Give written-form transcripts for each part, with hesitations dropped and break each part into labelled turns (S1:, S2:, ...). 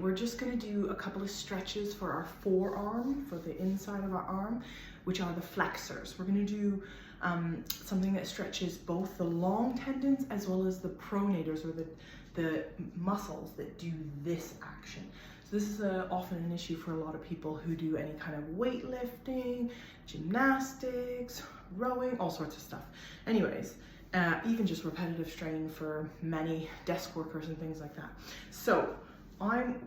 S1: we're just gonna do a couple of stretches for our forearm, for the inside of our arm, which are the flexors. We're gonna do something that stretches both the long tendons as well as the pronators, or the muscles that do this action. So this is often an issue for a lot of people who do any kind of weightlifting, gymnastics, rowing, all sorts of stuff. Anyways, even just repetitive strain for many desk workers and things like that. So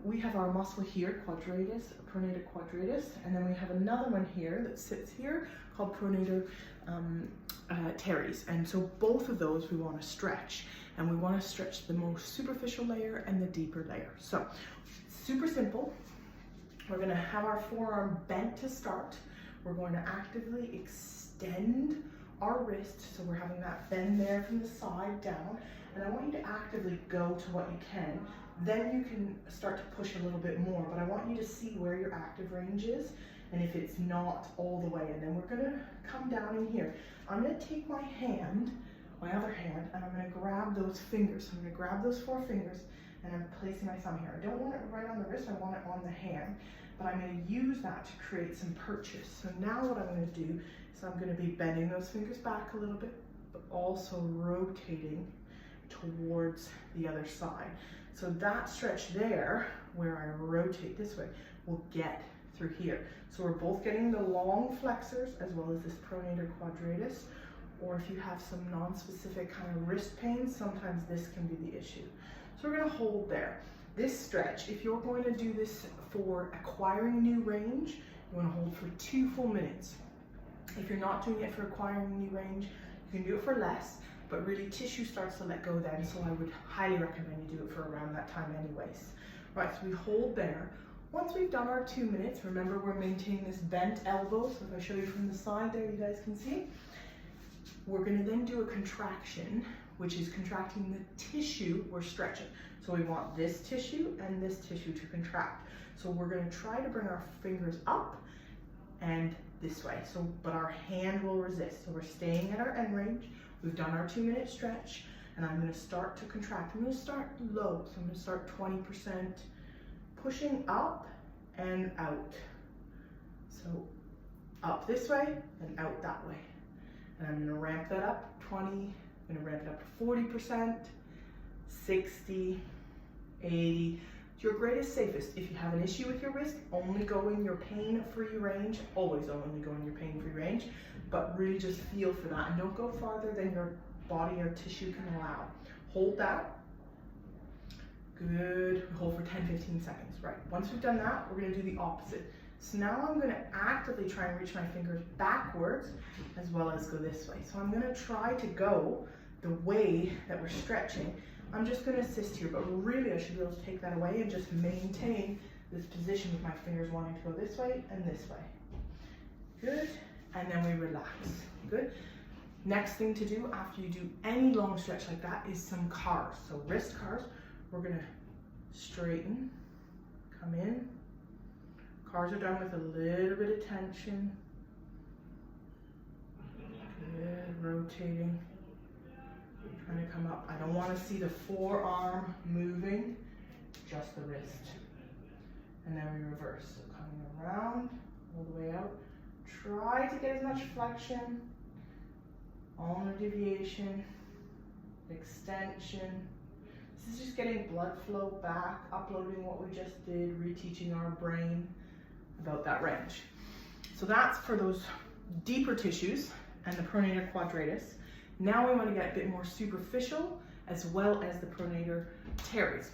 S1: we have our muscle here, quadratus, pronator quadratus, and then we have another one here that sits here called pronator teres. And so both of those we want to stretch, and we want to stretch the most superficial layer and the deeper layer. So super simple. We're going to have our forearm bent to start. We're going to actively extend our wrist, so we're having that bend there from the side down, and I want you to actively go to what you can. Then you can start to push a little bit more, but I want you to see where your active range is and if it's not all the way. And then we're going to come down in here. I'm going to take my hand, my other hand, and I'm going to grab those fingers. So I'm going to grab those 4 fingers and I'm placing my thumb here. I don't want it right on the wrist, I want it on the hand, but I'm going to use that to create some purchase. So now what I'm going to do is I'm going to be bending those fingers back a little bit, but also rotating towards the other side. So that stretch there, where I rotate this way, will get through here. So we're both getting the long flexors as well as this pronator quadratus, or if you have some non-specific kind of wrist pain, sometimes this can be the issue. So we're going to hold there. This stretch, if you're going to do this for acquiring new range, you want to hold for 2 full minutes. If you're not doing it for acquiring new range, you can do it for less, but really tissue starts to let go then, so I would highly recommend you do it for around that time anyways. Right, so we hold there. Once we've done our 2 minutes, remember we're maintaining this bent elbow, so if I show you from the side there, you guys can see. We're going to then do a contraction, which is contracting the tissue we're stretching. So we want this tissue and this tissue to contract. So we're going to try to bring our fingers up and this way, but our hand will resist. So we're staying at our end range. We've done our 2 minute stretch, and I'm going to start to contract. I'm going to start low, so I'm going to start 20%, pushing up and out. So up this way and out that way. And I'm going to ramp that up 20, I'm going to ramp it up to 40%, 60, 80. Your greatest, safest. If you have an issue with your wrist, only go in your pain-free range. Always only go in your pain-free range, but really just feel for that, and don't go farther than your body or tissue can allow. Hold that. Good. Hold for 10-15 seconds. Right. Once we've done that, we're going to do the opposite. So now I'm going to actively try and reach my fingers backwards as well as go this way. So I'm going to try to go the way that we're stretching. I'm just going to assist here, but really I should be able to take that away and just maintain this position with my fingers wanting to go this way and this way. Good. And then we relax. Good. Next thing to do after you do any long stretch like that is some cars. So wrist cars. We're going to straighten, come in. Cars are done with a little bit of tension. Good. Rotating. Trying to come up. I don't want to see the forearm moving, just the wrist. And then we reverse. So coming around, all the way out. Try to get as much flexion, ulnar deviation, extension. This is just getting blood flow back, uploading what we just did, reteaching our brain about that range. So that's for those deeper tissues and the pronator quadratus. Now we want to get a bit more superficial as well as the pronator teres.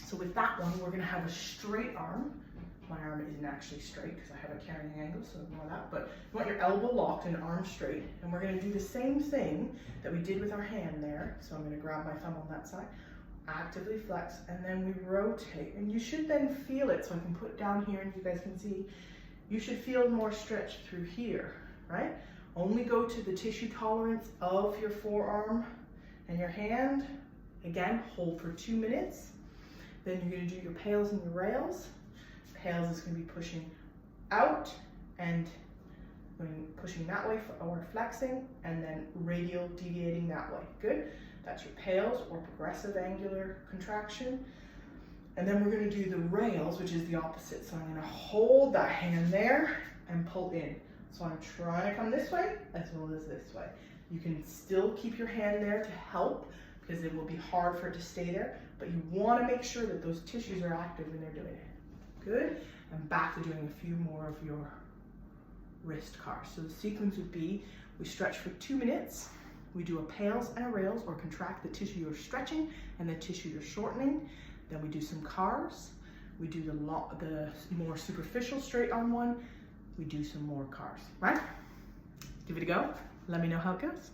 S1: So with that one, we're going to have a straight arm. My arm isn't actually straight because I have a carrying angle, so ignore that. But you want your elbow locked and arm straight. And we're going to do the same thing that we did with our hand there. So I'm going to grab my thumb on that side, actively flex, and then we rotate. And you should then feel it. So I can put down here and you guys can see, you should feel more stretch through here, right? Only go to the tissue tolerance of your forearm and your hand. Again, hold for 2 minutes. Then you're going to do your pales and your rails. Pales is going to be pushing out and pushing that way or flexing, and then radial deviating that way. Good. That's your pales or progressive angular contraction. And then we're gonna do the rails, which is the opposite. So I'm gonna hold that hand there and pull in. So I'm trying to come this way as well as this way. You can still keep your hand there to help because it will be hard for it to stay there, but you wanna make sure that those tissues are active when they're doing it. Good, and back to doing a few more of your wrist cars. So the sequence would be, we stretch for 2 minutes, we do a pales and a rails, or contract the tissue you're stretching and the tissue you're shortening. Then we do some cars. We do the more superficial straight arm one. We do some more cars, right? Give it a go. Let me know how it goes.